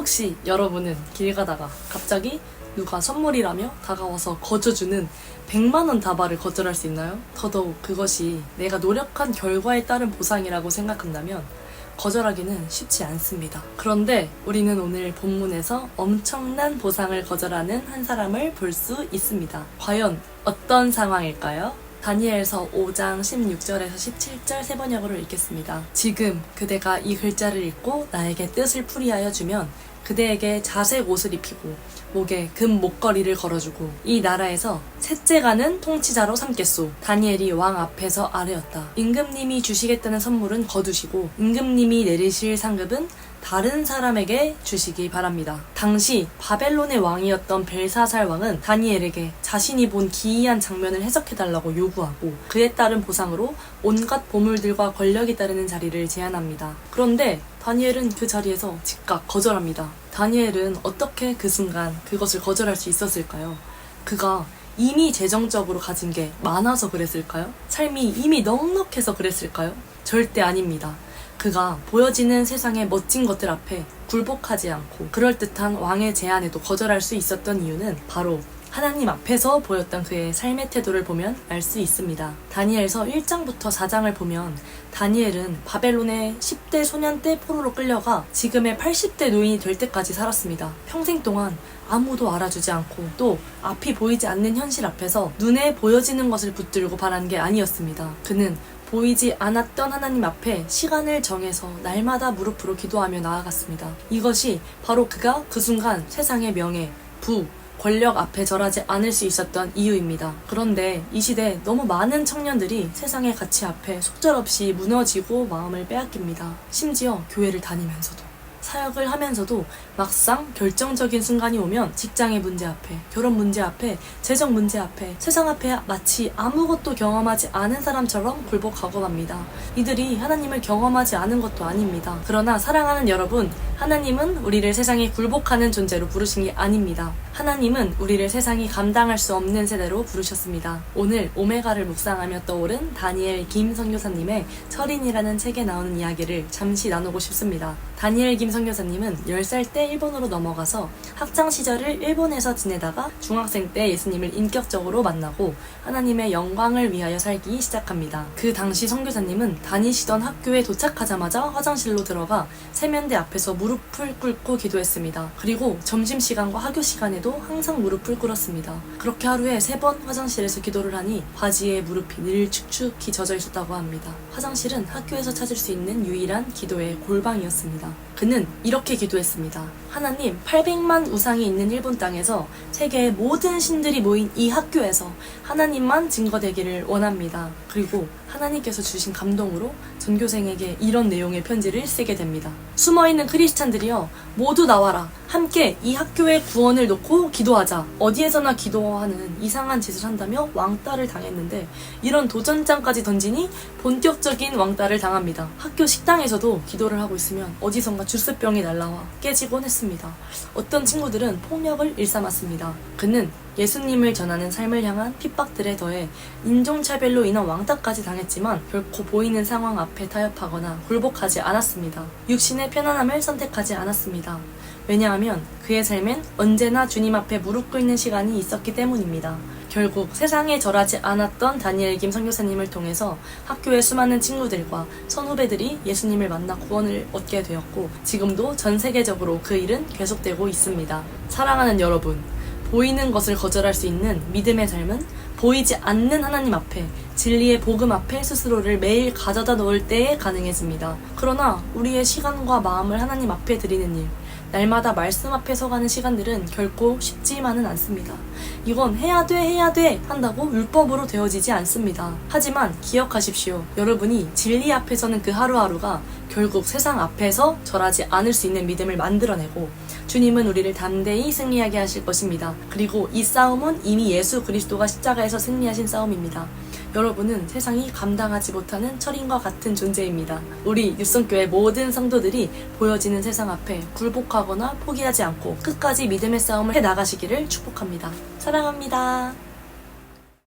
혹시 여러분은 길 가다가 갑자기 누가 선물이라며 다가와서 거저주는 100만원 다발을 거절할 수 있나요? 더더욱 그것이 내가 노력한 결과에 따른 보상이라고 생각한다면 거절하기는 쉽지 않습니다. 그런데 우리는 오늘 본문에서 엄청난 보상을 거절하는 한 사람을 볼 수 있습니다. 과연 어떤 상황일까요? 다니엘서 5장 16절에서 17절 세 번역으로 읽겠습니다. 지금 그대가 이 글자를 읽고 나에게 뜻을 풀이하여 주면 그대에게 자색 옷을 입히고 목에 금 목걸이를 걸어주고 이 나라에서 셋째 가는 통치자로 삼겠소. 다니엘이 왕 앞에서 아뢰었다. 임금님이 주시겠다는 선물은 거두시고 임금님이 내리실 상급은 다른 사람에게 주시기 바랍니다. 당시 바벨론의 왕이었던 벨사살 왕은 다니엘에게 자신이 본 기이한 장면을 해석해달라고 요구하고 그에 따른 보상으로 온갖 보물들과 권력이 따르는 자리를 제안합니다. 그런데 다니엘은 그 자리에서 즉각 거절합니다. 다니엘은 어떻게 그 순간 그것을 거절할 수 있었을까요? 그가 이미 재정적으로 가진 게 많아서 그랬을까요? 삶이 이미 넉넉해서 그랬을까요? 절대 아닙니다. 그가 보여지는 세상의 멋진 것들 앞에 굴복하지 않고 그럴듯한 왕의 제안에도 거절할 수 있었던 이유는 바로 하나님 앞에서 보였던 그의 삶의 태도를 보면 알 수 있습니다. 다니엘서 1장부터 4장을 보면 다니엘은 바벨론의 10대 소년 때 포로로 끌려가 지금의 80대 노인이 될 때까지 살았습니다. 평생 동안 아무도 알아주지 않고 또 앞이 보이지 않는 현실 앞에서 눈에 보여지는 것을 붙들고 바란 게 아니었습니다. 그는 보이지 않았던 하나님 앞에 시간을 정해서 날마다 무릎으로 기도하며 나아갔습니다. 이것이 바로 그가 그 순간 세상의 명예, 부, 권력 앞에 절하지 않을 수 있었던 이유입니다. 그런데 이 시대 너무 많은 청년들이 세상의 가치 앞에 속절없이 무너지고 마음을 빼앗깁니다. 심지어 교회를 다니면서도 사역을 하면서도 막상 결정적인 순간이 오면 직장의 문제 앞에, 결혼 문제 앞에, 재정 문제 앞에, 세상 앞에 마치 아무것도 경험하지 않은 사람처럼 굴복하고 맙니다. 이들이 하나님을 경험하지 않은 것도 아닙니다. 그러나 사랑하는 여러분, 하나님은 우리를 세상에 굴복하는 존재로 부르신 게 아닙니다. 하나님은 우리를 세상이 감당할 수 없는 세대로 부르셨습니다. 오늘 오메가를 묵상하며 떠오른 다니엘 김 선교사님의 철인이라는 책에 나오는 이야기를 잠시 나누고 싶습니다. 다니엘 김 선교사님은 10살 때 일본으로 넘어가서 학창 시절을 일본에서 지내다가 중학생 때 예수님을 인격적으로 만나고 하나님의 영광을 위하여 살기 시작합니다. 그 당시 선교사님은 다니시던 학교에 도착하자마자 화장실로 들어가 세면대 앞에서 무릎을 꿇고 기도했습니다. 그리고 점심시간과 학교 시간에도 항상 무릎을 꿇었습니다. 그렇게 하루에 3번 화장실에서 기도를 하니 바지에 무릎이 늘 축축히 젖어 있었다고 합니다. 화장실은 학교에서 찾을 수 있는 유일한 기도의 골방이었습니다. 그는 이렇게 기도했습니다. 하나님, 800만 우상이 있는 일본 땅에서 세계의 모든 신들이 모인 이 학교에서 하나님만 증거되기를 원합니다. 그리고 하나님께서 주신 감동으로 전교생에게 이런 내용의 편지를 쓰게 됩니다. 숨어있는 크리스찬들이여, 모두 나와라. 함께 이 학교의 구원을 놓고 기도하자. 어디에서나 기도하는 이상한 짓을 한다며 왕따를 당했는데 이런 도전장까지 던지니 본격적인 왕따를 당합니다. 학교 식당에서도 기도를 하고 있으면 어디선가 주스병이 날라와 깨지곤 했습니다. 어떤 친구들은 폭력을 일삼았습니다. 그는 예수님을 전하는 삶을 향한 핍박들에 더해 인종차별로 인한 왕따까지 당했지만 결코 보이는 상황 앞에 타협하거나 굴복하지 않았습니다. 육신의 편안함을 선택하지 않았습니다. 왜냐하면 그의 삶엔 언제나 주님 앞에 무릎 꿇는 시간이 있었기 때문입니다. 결국 세상에 절하지 않았던 다니엘 김 선교사님을 통해서 학교의 수많은 친구들과 선후배들이 예수님을 만나 구원을 얻게 되었고 지금도 전 세계적으로 그 일은 계속되고 있습니다. 사랑하는 여러분, 보이는 것을 거절할 수 있는 믿음의 삶은 보이지 않는 하나님 앞에, 진리의 복음 앞에 스스로를 매일 가져다 놓을 때에 가능해집니다. 그러나 우리의 시간과 마음을 하나님 앞에 드리는 일, 날마다 말씀 앞에 서가는 시간들은 결코 쉽지만은 않습니다. 이건 해야 돼 한다고 율법으로 되어지지 않습니다. 하지만 기억하십시오. 여러분이 진리 앞에 서는 그 하루하루가 결국 세상 앞에서 절하지 않을 수 있는 믿음을 만들어내고 주님은 우리를 담대히 승리하게 하실 것입니다. 그리고 이 싸움은 이미 예수 그리스도가 십자가에서 승리하신 싸움입니다. 여러분은 세상이 감당하지 못하는 철인과 같은 존재입니다. 우리 뉴성교회 모든 성도들이 보여지는 세상 앞에 굴복하거나 포기하지 않고 끝까지 믿음의 싸움을 해나가시기를 축복합니다. 사랑합니다.